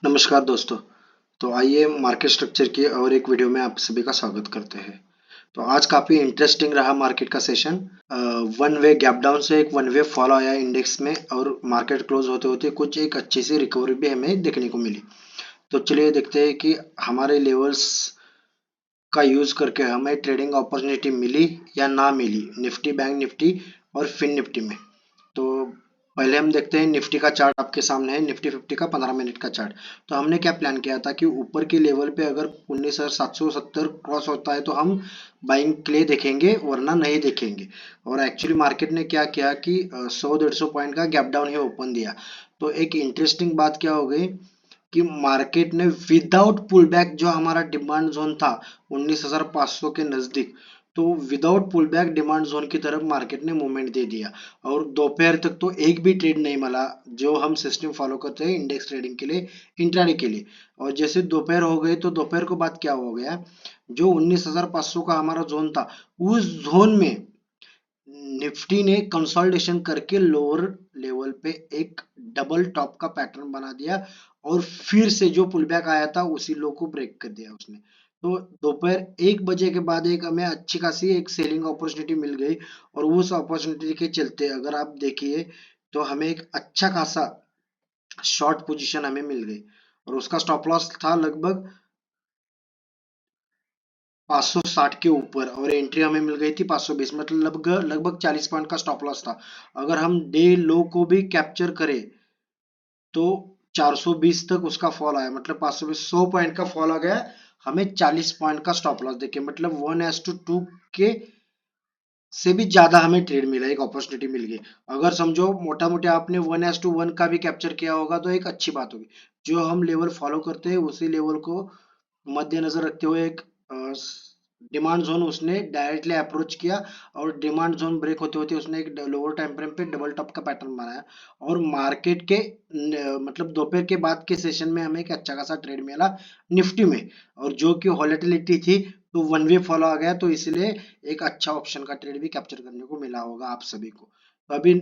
नमस्कार दोस्तों। तो आइए मार्केट स्ट्रक्चर की और एक वीडियो में आप सभी का स्वागत करते हैं। तो आज काफ़ी इंटरेस्टिंग रहा मार्केट का session. One way gap down से एक वन वे फॉल आया इंडेक्स में और मार्केट क्लोज होते होते कुछ एक अच्छी सी रिकवरी भी हमें देखने को मिली। तो चलिए देखते हैं कि हमारे लेवल्स का यूज़ करके हमें ट्रेडिंग अपॉर्चुनिटी मिली या ना मिली निफ्टी, बैंक निफ्टी और फिन निफ्टी में। तो पहले हम देखते हैं निफ्टी का चार्ट आपके सामने है, निफ्टी 50 का 15 मिनट का चार्ट। तो हमने क्या प्लान किया था कि ऊपर के लेवल पे अगर 19,770 क्रॉस होता है तो हम बाइंग के लिए देखेंगे, वरना नहीं देखेंगे। और एक्चुअली मार्केट ने क्या किया कि 100-150 पॉइंट का गैप डाउन ही ओपन दिया। तो एक इंटरेस्टिंग बात क्या हो गई कि मार्केट ने विदाउट पुल बैक, जो हमारा डिमांड जोन था 19,500 के नजदीक, तो without pull back demand zone की तरफ मार्केट ने मूवमेंट दे दिया। और दोपहर तक तो एक भी ट्रेड नहीं मिला, जो हम सिस्टम फॉलो करते हैं इंडेक्स ट्रेडिंग के लिए, इंट्राडे के लिए। और जैसे दोपहर हो गई तो दोपहर को बाद क्या हो गया, जो 19,500 का हमारा जोन था, उस जोन में निफ्टी ने कंसोलिडेशन करके लोअर लेवल पे एक डबल टॉप का पैटर्न बना दिया और फिर से जो पुल बैक आया था उसी लो को ब्रेक कर दिया उसने। तो दोपहर 1 बजे के बाद एक हमें अच्छी खासी एक सेलिंग अपॉर्चुनिटी मिल गई। और उस अपॉर्चुनिटी के चलते अगर आप देखिए तो हमें एक अच्छा खासा शॉर्ट पोजीशन हमें मिल गई। और उसका स्टॉप लॉस था लगभग 560 के ऊपर और एंट्री हमें मिल गई थी 520, मतलब लगभग लगभग 40 पॉइंट का स्टॉप लॉस था। अगर हम डे लो को भी कैप्चर करें तो 420 तक उसका फॉल आया, मतलब 520 100 पॉइंट का फॉल आ गया। हमें 40 पॉइंट का स्टॉप लॉस देखिए, मतलब 1:2 के से भी ज्यादा हमें ट्रेड मिला, एक अपॉर्चुनिटी मिल गई। अगर समझो मोटा मोटा आपने 1:1 का भी कैप्चर किया होगा तो एक अच्छी बात होगी। जो हम लेवल फॉलो करते हैं उसी लेवल को मद्देनजर रखते हुए एक डिमांड जोन उसने डायरेक्टली अप्रोच किया और डिमांड जोन ब्रेक होते होते उसने एक लोअर टाइम फ्रेम पे डबल टॉप का पैटर्न बनाया। और मार्केट के मतलब दोपहर के बाद के सेशन में हमें एक अच्छा खासा ट्रेड मिला निफ्टी में। और जो कि वॉलेटिलिटी थी तो वन वे फॉलो आ गया, तो इसलिए एक अच्छा ऑप्शन का ट्रेड भी कैप्चर करने को मिला होगा आप सभी को। तो अभी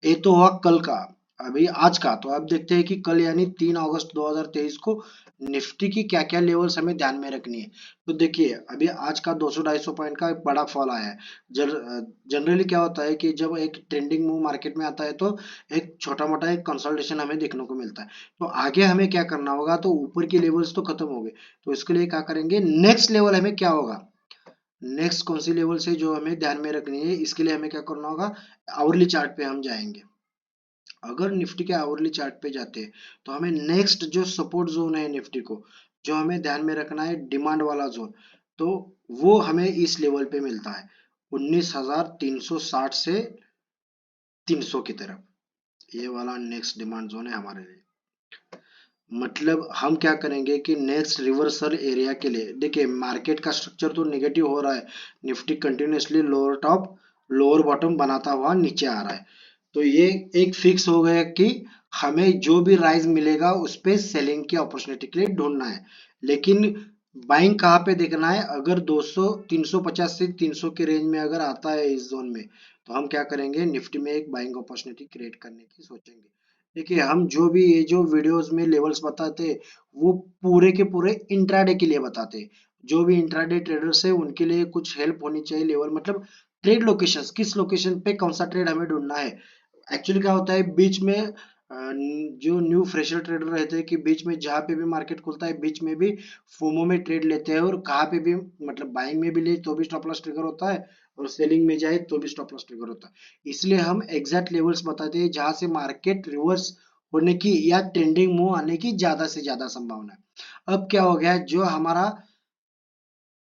ये तो हुआ कल का। अभी आज का तो आप देखते हैं कि कल यानी 3 अगस्त 2023 को निफ्टी की क्या क्या लेवल्स हमें ध्यान में रखनी है। तो देखिए अभी आज का 200-250 पॉइंट का एक बड़ा फॉल आया है। जनरली क्या होता है कि जब एक ट्रेंडिंग मूव मार्केट में आता है तो एक छोटा मोटा एक कंसोलिडेशन हमें देखने को मिलता है। तो आगे हमें क्या करना होगा, तो ऊपर की लेवल्स तो खत्म हो गए, तो इसके लिए क्या करेंगे, नेक्स्ट लेवल हमें क्या होगा, नेक्स्ट कौन सी लेवल से जो हमें ध्यान में रखनी है, इसके लिए हमें क्या करना होगा, आवरली चार्ट पे हम जाएंगे। अगर निफ्टी के आवरली चार्ट पे जाते हैं तो हमें नेक्स्ट जो सपोर्ट जोन है निफ्टी को, जो हमें ध्यान में रखना है डिमांड वाला जोन, तो वो हमें इस लेवल पे मिलता है 19,360 से 300 की तरफ। ये वाला नेक्स्ट डिमांड जोन है हमारे लिए। मतलब हम क्या करेंगे कि नेक्स्ट रिवर्सल एरिया के लिए देखिए मार्केट का स्ट्रक्चर तो नेगेटिव हो रहा है, Nifty continuously lower top lower bottom बनाता हुआ नीचे आ रहा है। तो ये एक फिक्स हो गया कि हमें जो भी राइज मिलेगा उस पे सेलिंग की अपॉर्चुनिटी के लिए ढूंढना है। लेकिन बाइंग कहाँ पे देखना है, अगर 200 350 से 300 के रेंज में अगर आता है इस जोन में, तो हम क्या करेंगे, निफ्टी में एक बाइंग अपॉर्चुनिटी क्रिएट करने की सोचेंगे। देखिए हम जो भी ये जो वीडियोस में लेवल्स बताते हैं वो पूरे के पूरे इंट्राडे के लिए बताते हैं। जो भी इंट्राडे ट्रेडर्स है उनके लिए कुछ हेल्प होनी चाहिए लेवल, मतलब ट्रेड लोकेशंस, किस लोकेशन पे कौन सा ट्रेड हमें ढूंढना है। एक्चुअली क्या होता है बीच में जो न्यू फ्रेशर ट्रेडर रहते हैं कि बीच में जहाँ पे भी मार्केट खुलता है बीच में भी फोमो में ट्रेड लेते हैं, और कहाँ पे भी मतलब बाइंग में भी ले तो भी स्टॉप लॉस ट्रिगर होता है और सेलिंग में जाए तो भी स्टॉप लॉस ट्रिगर होता है। इसलिए हम एग्जैक्ट लेवल्स बताते हैं जहां से मार्केट रिवर्स होने की या ट्रेंडिंग मूव आने की ज्यादा से ज्यादा संभावना है। अब क्या हो गया, जो हमारा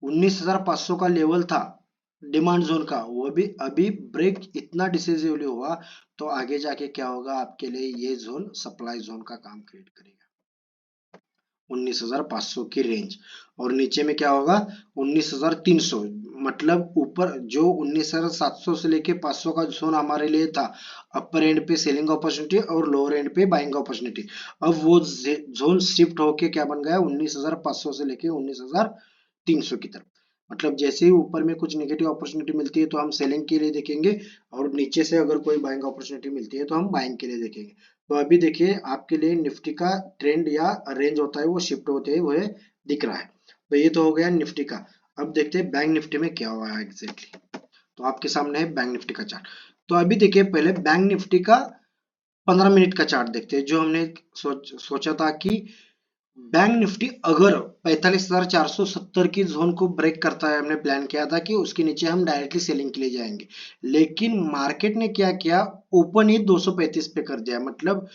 19,500 का लेवल था डिमांड जोन का, वो भी अभी ब्रेक इतना डिसिसिवली हुआ, तो आगे जाके क्या होगा आपके लिए, ये जोन सप्लाई जोन का काम क्रिएट करेगा 19,500 की रेंज। और नीचे में क्या होगा 19,300, मतलब ऊपर जो 19,700 से लेके 500 का जोन हमारे लिए था अपर एंड पे सेलिंग अपॉर्चुनिटी और लोअर एंड पे बाइंग अपॉर्चुनिटी, अब वो जोन शिफ्ट होके क्या बन गया 19,500 से लेके 19,300 की तरफ। मतलब जैसे ही ऊपर में कुछ नेगेटिव अपॉर्चुनिटी मिलती है तो हम सेलिंग के लिए देखेंगे, और नीचे से अगर कोई बाइंग अपॉर्चुनिटी मिलती है तो हम बाइंग के लिए देखेंगे। तो अभी देखिए आपके लिए निफ्टी का ट्रेंड या रेंज होता है वो शिफ्ट होते हुए दिख रहा है। तो ये तो हो गया निफ्टी का। अब देखते हैं बैंक निफ्टी में क्या हुआ है एग्जैक्टली। तो आपके सामने है बैंक निफ्टी का चार्ट। तो अभी देखिए पहले बैंक निफ्टी का 15 मिनट का चार्ट देखते हैं। जो हमने सोचा था कि बैंक निफ्टी अगर 45,470 की जोन को ब्रेक करता है, हमने प्लान किया था कि उसके नीचे हम डायरेक्टली सेलिंग के लिए जाएंगे। लेकिन मार्केट ने क्या किया, ओपन ही 235 पे कर दिया। मतलब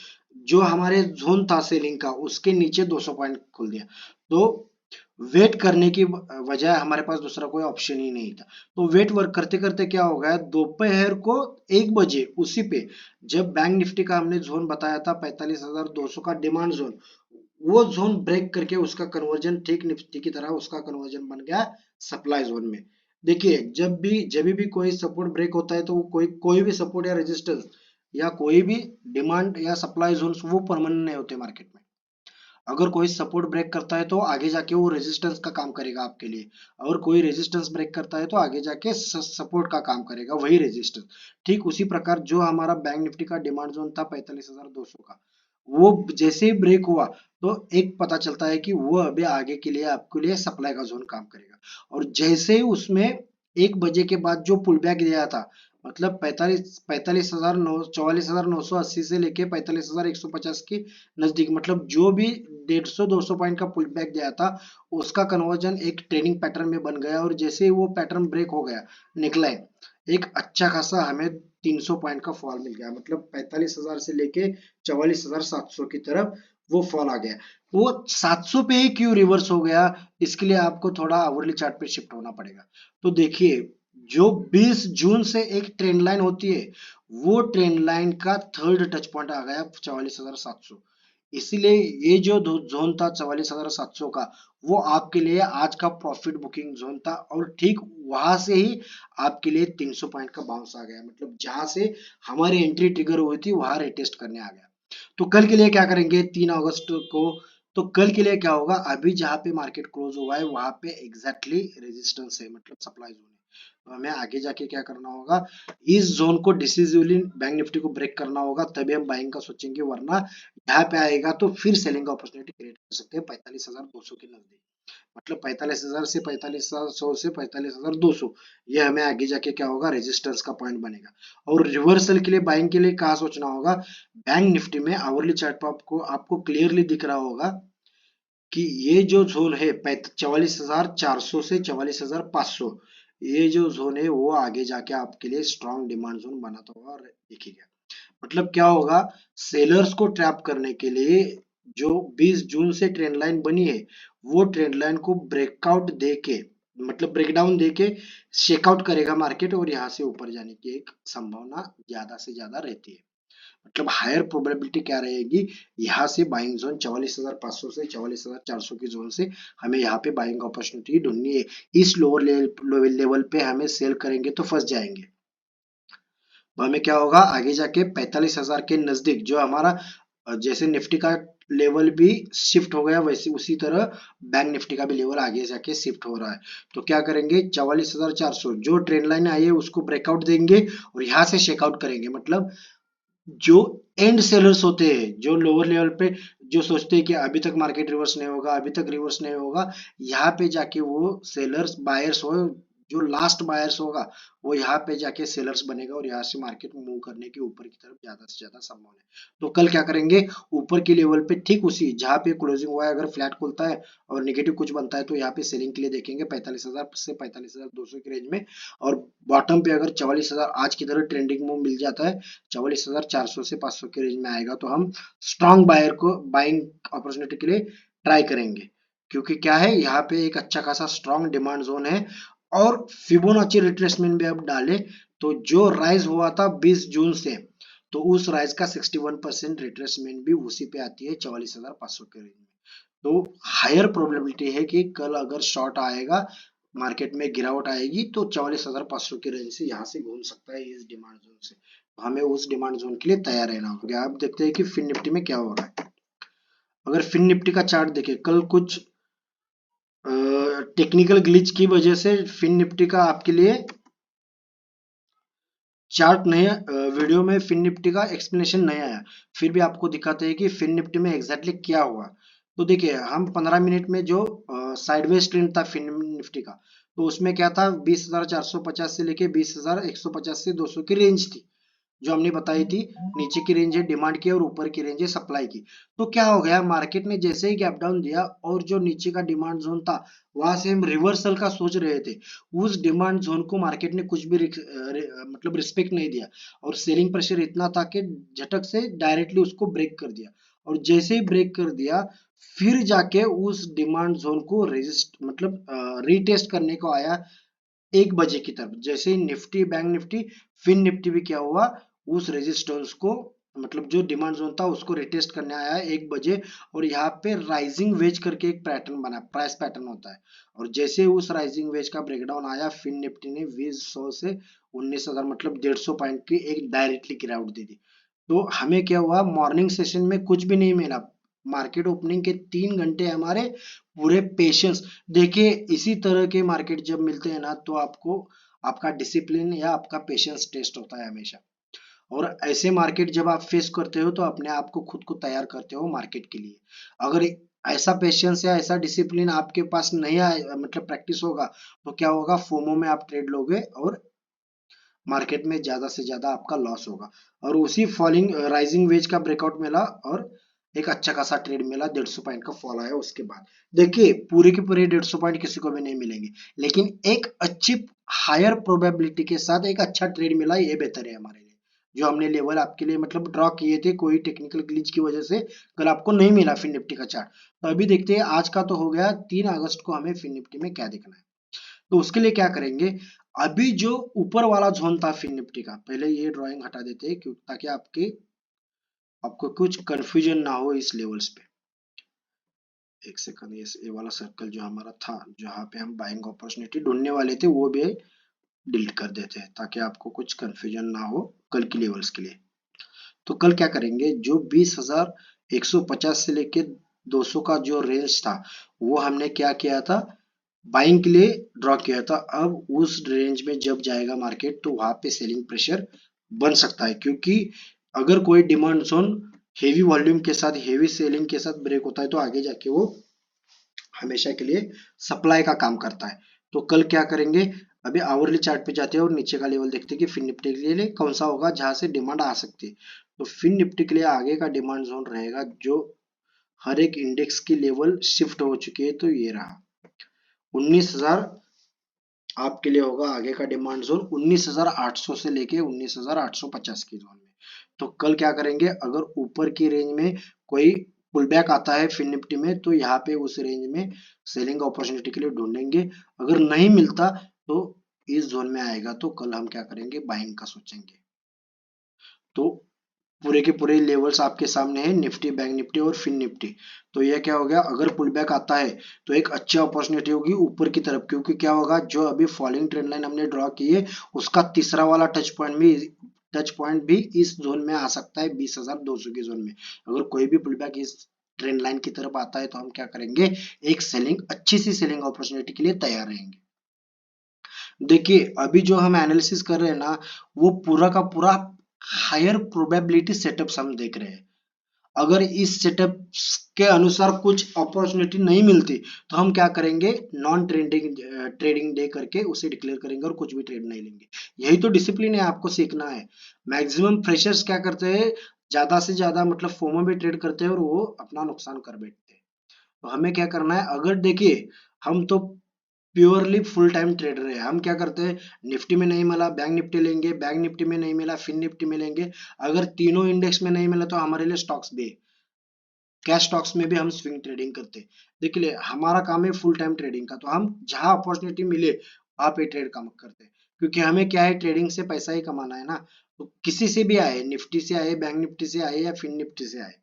जो हमारे जोन था सेलिंग का उसके नीचे 200 पॉइंट खोल दिया। तो वेट करने की बजाय हमारे पास दूसरा कोई ऑप्शन ही नहीं था। तो वेट वर्क करते करते क्या हो गया, दोपहर को 1 बजे उसी पे, जब बैंक निफ्टी का हमने जोन बताया था 45,200 का डिमांड जोन, वो जोन ब्रेक करके उसका कन्वर्जन ठीक निफ्टी की तरह उसका कन्वर्जन बन गया सप्लाई जोन में। देखिए जब भी कोई सपोर्ट ब्रेक होता है तो वो कोई कोई भी सपोर्ट या रेजिस्टेंस या कोई भी डिमांड या सप्लाई जोन वो परमानेंट नहीं होते मार्केट में। अगर कोई सपोर्ट ब्रेक करता है तो आगे जाके वो रेजिस्टेंस का काम करेगा आपके लिए, और कोई रेजिस्टेंस ब्रेक करता है तो आगे जाके सपोर्ट का काम करेगा वही रेजिस्टेंस। ठीक उसी प्रकार जो हमारा बैंक निफ्टी का डिमांड जोन था 45,200 का, वो जैसे ही ब्रेक हुआ तो एक पता चलता है कि वो अभी आगे के लिए आपके लिए सप्लाई का जोन काम करेगा। और जैसे ही उसमें 1 बजे के बाद जो पुल बैक दिया था, मतलब 44,980 से लेके 45,150 के नजदीक, मतलब जो भी 150-200 पॉइंट का पुल बैक दिया था उसका कन्वर्जन एक ट्रेनिंग पैटर्न में बन गया। और जैसे ही वो पैटर्न ब्रेक हो गया, निकला है, एक अच्छा खासा हमें 300 पॉइंट का फॉल मिल गया। मतलब 45,000 से लेके 44,700 की तरफ वो फॉल आ गया। वो 700 पे ही क्यों रिवर्स हो गया, इसके लिए आपको थोड़ा आवरली चार्ट पे शिफ्ट होना पड़ेगा। तो देखिए जो 20 जून से एक ट्रेंड लाइन होती है, वो ट्रेंड लाइन का थर्ड टच पॉइंट आ गया 44,700। इसीलिए ये जो जोन था 44,700 का, वो आपके लिए आज का प्रॉफिट बुकिंग जोन था। और ठीक वहां से ही आपके लिए 300 पॉइंट का बाउंस आ गया। मतलब जहां से हमारी एंट्री ट्रिगर हुई थी वहां रिटेस्ट करने आ गया। तो कल के लिए क्या करेंगे 3 अगस्त को। तो कल के लिए क्या होगा, अभी जहां पे मार्केट क्लोज हुआ है वहां पे एग्जैक्टली रेजिस्टेंस है, मतलब सप्लाई जोन है। तो हमें आगे जाके क्या करना होगा, इस जोन को डिसिसिवली बैंक निफ्टी को ब्रेक करना होगा, तभी हम बाइंग का सोचेंगे। वरना यहाँ पे आएगा तो फिर सेलिंग का अपॉर्चुनिटी क्रिएट कर सकते हैं 45,200 के नजदीक। मतलब 45,000 से 45,100 से 45,200, ये हमें आगे जाके क्या होगा, रेजिस्टेंस का पॉइंट बनेगा। और रिवर्सल के लिए बाइंग के लिए कहाँ सोचना होगा, बैंक निफ्टी में आवरली चार्ट पर आपको आपको क्लियरली दिख रहा होगा कि ये जो जोन है 44,400 से 44,500, ये जो जोन है वो आगे जाके आपके लिए स्ट्रॉन्ग डिमांड जोन बनाता हुआ दिखेगा। मतलब क्या होगा, सेलर्स को ट्रैप करने के लिए जो 20 जून से ट्रेंड लाइन बनी है, वो ट्रेंड लाइन को ब्रेकआउट देके, मतलब ब्रेकडाउन देके शेकआउट करेगा मार्केट, और यहाँ से ऊपर जाने की एक संभावना ज्यादा से ज्यादा रहती है। मतलब हायर प्रोबेबिलिटी क्या रहेगी, यहाँ से बाइंग जोन 44,500 से 44,400 की जोन से हमें यहाँ पे बाइंग अपॉर्चुनिटी ढूंढनी है। इस लोअर लेवल पे हमें सेल करेंगे तो फंस जाएंगे। तो हमें क्या होगा, आगे जाके 45,000 के नजदीक जो हमारा जैसे निफ्टी का लेवल भी शिफ्ट हो गया, वैसे उसी तरह बैंक निफ्टी का भी लेवल आगे जाके शिफ्ट हो रहा है। तो क्या करेंगे, 44,400 जो ट्रेंड लाइन आई है उसको ब्रेकआउट देंगे और यहाँ से चेकआउट करेंगे। मतलब जो एंड सेलर्स होते हैं, जो लोअर लेवल पे जो सोचते हैं कि अभी तक मार्केट रिवर्स नहीं होगा, अभी तक रिवर्स नहीं होगा, यहाँ पे जाके वो सेलर्स बायर्स हो, जो लास्ट बायर्स होगा वो यहाँ पे जाके सेलर्स बनेगा, और यहाँ से मार्केट मूव करने की ऊपर की तरफ ज्यादा से ज्यादा संभावना है। तो कल क्या करेंगे, ऊपर के लेवल पे ठीक उसी जहाँ पे क्लोजिंग हुआ है, अगर फ्लैट खुलता है और नेगेटिव कुछ बनता है तो यहाँ पे सेलिंग के लिए देखेंगे 45,000 से 45,200 की रेंज में। और बॉटम पे अगर 44,000 आज की तरह ट्रेंडिंग मूव मिल जाता है, 44,400 से 500 के रेंज में आएगा, तो हम स्ट्रॉन्ग बायर को बाइंग अपॉर्चुनिटी के लिए ट्राई करेंगे। क्योंकि क्या है, यहाँ पे एक अच्छा खासा स्ट्रॉन्ग डिमांड जोन है। और फिबोनाची रिट्रेसमेंट भी अब डाले तो जो राइज हुआ था 20 जून से, तो उस राइज का 61% रिट्रेसमेंट भी उसी पे आती है 44,500 के रेंज में। तो हायर प्रोबेबिलिटी है कि कल अगर शॉर्ट आएगा, मार्केट में गिरावट आएगी, तो 44,500 की रेंज से यहाँ से घूम सकता है इस डिमांड जोन से। तो हमें उस डिमांड जोन के लिए तैयार रहना होगा। आप देखते हैं कि फिन निफ्टी में क्या हो रहा है। अगर फिन निफ्टी का चार्ट देखें, कल कुछ टेक्निकल ग्लिच की वजह से फिन निफ्टी का आपके लिए चार्ट नहीं, वीडियो में फिन निफ्टी का एक्सप्लेनेशन नहीं आया, फिर भी आपको दिखाते हैं कि फिन निफ्टी में एग्जैक्टली क्या हुआ। तो देखिए हम 15 मिनट में जो साइडवेज ट्रेंड था फिन निफ्टी का, तो उसमें क्या था, 20,450 से लेके 20,150 से 200 की रेंज थी जो हमने बताई थी। नीचे की रेंज है डिमांड की और ऊपर की रेंज है सप्लाई की। तो क्या हो गया, मार्केट ने जैसे ही गैप डाउन दिया और जो नीचे का डिमांड जोन था वहां से हम रिवर्सल का सोच रहे थे, उस डिमांड जोन को मार्केट ने कुछ भी मतलब रिस्पेक्ट नहीं दिया, और सेलिंग प्रेशर इतना था कि झटक से डायरेक्टली उसको ब्रेक कर दिया। और जैसे ही ब्रेक कर दिया, फिर जाके उस डिमांड जोन को रेजिस्ट मतलब रीटेस्ट करने को आया 1 बजे की तरफ। जैसे ही निफ्टी, बैंक निफ्टी, फिन निफ्टी भी क्या हुआ, उस रेजिस्टेंस को मतलब जो डिमांड जोन था उसको रिटेस्ट करने आया है 1 बजे। और यहाँ पे राइजिंग वेज करके एक पैटर्न बना, प्राइस पैटर्न होता है, और जैसे उस राइजिंग वेज का ब्रेकडाउन आया, फिन निफ्टी ने 20,100 से 19,000 मतलब 150 पॉइंट की एक डायरेक्टली गिरावट दे दी। तो हमें क्या हुआ, मॉर्निंग सेशन में कुछ भी नहीं मिला, मार्केट ओपनिंग के 3 घंटे हमारे पूरे पेशेंस। देखिए इसी तरह के मार्केट जब मिलते हैं ना, तो आपको आपका डिसिप्लिन या आपका पेशेंस टेस्ट होता है हमेशा। और ऐसे मार्केट जब आप फेस करते हो तो अपने आप को खुद को तैयार करते हो मार्केट के लिए। अगर ऐसा पेशेंस या ऐसा डिसिप्लिन आपके पास नहीं आए मतलब प्रैक्टिस होगा, तो क्या होगा, फोमो में आप ट्रेड लोगे और मार्केट में ज्यादा से ज्यादा आपका लॉस होगा। और उसी फॉलिंग राइजिंग वेज का ब्रेकआउट मिला और एक अच्छा खासा ट्रेड मिला, 150 पॉइंट का फॉल आया उसके बाद। देखिए पूरे के पूरे 150 पॉइंट किसी को भी नहीं मिलेंगे, लेकिन एक अच्छी हायर प्रोबेबिलिटी के साथ एक अच्छा ट्रेड मिला, ये बेहतर है हमारे लिए। जो हमने लेवल आपके लिए मतलब ड्रॉ किए थे कोई टेक्निकल ग्लिच की वजह से कल आपको नहीं मिला फिन निफ्टी का चार्ट। तो अभी देखते हैं, आज का तो हो गया, 3 अगस्त को हमें फिन निफ्टी में क्या देखना है। तो उसके लिए क्या करेंगे, अभी जो ऊपर वाला जोन था फिन निफ्टी का, पहले ये ड्राइंग हटा देते हैं क्यों, ताकि आपको कुछ कंफ्यूजन ना हो इस लेवल्स पे। एक सेकंड, ये वाला सर्कल जो हमारा था जहाँ पे हम बाइंग अपॉर्चुनिटी ढूंढने वाले थे वो भी डिलीट कर देते हैं, ताकि आपको कुछ कंफ्यूजन ना हो कल की लेवल्स के लिए। तो कल क्या करेंगे, जो 20,150 से लेके 200 का जो रेंज था, वो हमने क्या किया था, बाइंग के लिए ड्रॉ किया था। अब उस रेंज में जब जाएगा मार्केट तो वहां पे सेलिंग प्रेशर बन सकता है, क्योंकि अगर कोई डिमांड जोन हेवी वॉल्यूम के साथ, हेवी सेलिंग के साथ ब्रेक होता है तो आगे जाके वो हमेशा के लिए सप्लाई का काम करता है। तो कल क्या करेंगे, अभी आवरली चार्ट पे जाते हैं और नीचे का लेवल देखते हैं कि फिन निफ्टी के लिए कौन सा होगा जहां से डिमांड आ सकती है। तो फिन निफ्टी के लिए आगे का डिमांड जोन रहेगा जो हर एक इंडेक्स की लेवल शिफ्ट हो चुकी है, तो ये रहा 19,000 आपके लिए होगा आगे का डिमांड जोन, 19,800 से लेके 19,850 की जोन में। तो कल क्या करेंगे, अगर ऊपर की रेंज में कोई पुल बैक आता है फिन निफ्टी में, तो यहाँ पे उस रेंज में सेलिंग अपॉर्चुनिटी के लिए ढूंढेंगे। अगर नहीं मिलता तो इस जोन में आएगा तो कल हम क्या करेंगे, बाइंग का सोचेंगे। तो पूरे के पूरे लेवल्स आपके सामने है, निफ्टी, बैंक निफ्टी और फिन निफ्टी। तो यह क्या हो गया, अगर पुल बैक आता है तो एक अच्छी अपॉर्चुनिटी होगी ऊपर की तरफ, क्योंकि क्या होगा, जो अभी फॉलिंग ट्रेंड लाइन हमने ड्रॉ की है उसका तीसरा वाला टच पॉइंट भी इस जोन में आ सकता है, 20,200 की जोन में। अगर कोई भी पुल बैक इस ट्रेंड लाइन की तरफ आता है तो हम क्या करेंगे, एक सेलिंग, अच्छी सी सेलिंग अपॉर्चुनिटी के लिए तैयार रहेंगे। देखिए अभी जो हम एनालिसिस कर रहे हैं ना, वो पूरा का पूरा हायर प्रोबेबिलिटी सेटअप्स हम देख रहे हैं। अगर इस सेटअप के अनुसार कुछ अपॉर्चुनिटी नहीं मिलती तो हम क्या करेंगे, नॉन ट्रेडिंग ट्रेडिंग डे करके उसे डिक्लेयर करेंगे और कुछ भी ट्रेड नहीं लेंगे। यही तो डिसिप्लिन है, आपको सीखना है। मैक्सिमम फ्रेशर्स क्या करते हैं, ज्यादा से ज्यादा मतलब फोमो में ट्रेड करते हैं और वो अपना नुकसान कर बैठते हैं। तो हमें क्या करना है, अगर देखिए हम तो प्योरली फुल टाइम ट्रेडर है, हम क्या करते हैं, निफ्टी में नहीं मिला बैंक निफ्टी लेंगे, बैंक निफ्टी में नहीं मिला फिन निफ्टी में लेंगे, अगर तीनों इंडेक्स में नहीं मिला तो हमारे लिए स्टॉक्स भी है, कैश स्टॉक्स में भी हम स्विंग ट्रेडिंग करते हैं। देखिए हमारा काम है फुल टाइम ट्रेडिंग का, तो हम जहां अपॉर्चुनिटी मिले वहां पे ट्रेड काम करते हैं, क्योंकि हमें क्या है, ट्रेडिंग से पैसा ही कमाना है ना। तो किसी से भी आए, निफ्टी से आए, बैंक निफ्टी से आए या फिन निफ्टी से आए,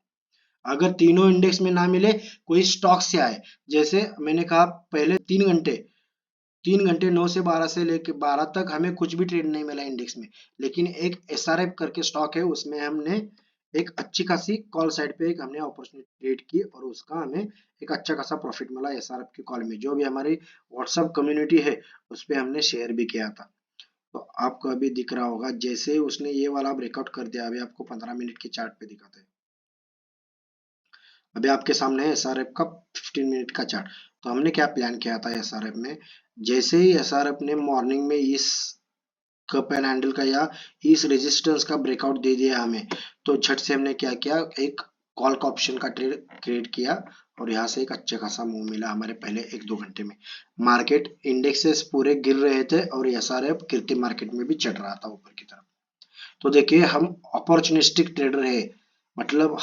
अगर तीनों इंडेक्स में ना मिले, कोई स्टॉक से आए, जैसे मैंने कहा पहले 3 घंटे, 3 घंटे 9 से 12 से लेके 12 तक हमें कुछ भी ट्रेड नहीं मिला इंडेक्स में, लेकिन एक एसआरएफ करके स्टॉक है, उसमें हमने एक अच्छी खासी कॉल साइड पे एक हमने अपॉर्चुनिटी क्रिएट की और उसका हमें एक अच्छा खासा प्रॉफिट मिला एसआरएफ की कॉल में, जो भी हमारी व्हाट्सएप कम्युनिटी है उस पे हमने शेयर भी किया था। तो आपको अभी दिख रहा होगा, जैसे ही उसने ये वाला ब्रेकआउट कर दिया, अभी आपको 15 मिनट के चार्ट पे दिखाते हैं। अभी आपके सामने है एसआरएफ का 15 मिनट का चार्ट। तो हमने क्या प्लान किया था एसआरएफ में, जैसे ही एसआरएफ ने मॉर्निंग में इस कप एंड हैंडल का या इस रेजिस्टेंस का ब्रेकआउट दे दिया हमें, तो झट से हमने क्या किया, एक कॉल का ऑप्शन का ट्रेड क्रिएट किया और यहाँ से एक अच्छा खासा मूव मिला हमारे पहले 1-2 घंटे में। मार्केट इंडेक्सेस पूरे गिर रहे थे और एसआरएफ गिरते मार्केट में भी चढ़ रहा था ऊपर की तरफ। तो देखिए, हम अपॉर्चुनिस्टिक ट्रेडर है, मतलब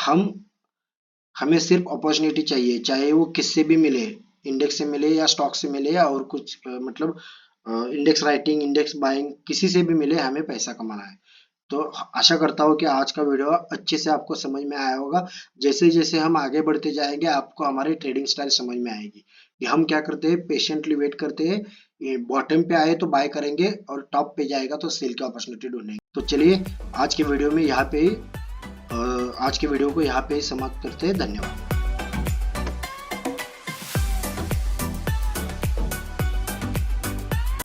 हमें सिर्फ अपॉर्चुनिटी चाहिए, चाहे वो किससे भी मिले, इंडेक्स से मिले या स्टॉक से मिले या और कुछ मतलब इंडेक्स राइटिंग, इंडेक्स बाइंग, किसी से भी मिले, हमें पैसा कमाना है। तो आशा करता हूँ कि आज का वीडियो अच्छे से आपको समझ में आया होगा। जैसे जैसे हम आगे बढ़ते जाएंगे आपको हमारी ट्रेडिंग स्टाइल समझ में आएगी कि हम क्या करते हैं, पेशेंटली वेट करते हैं, ये बॉटम पे आए तो बाय करेंगे और टॉप पे जाएगा तो सेल की अपॉर्चुनिटी ढूंढेंगे। तो चलिए आज के वीडियो को यहाँ पे ही समाप्त करते हैं। धन्यवाद।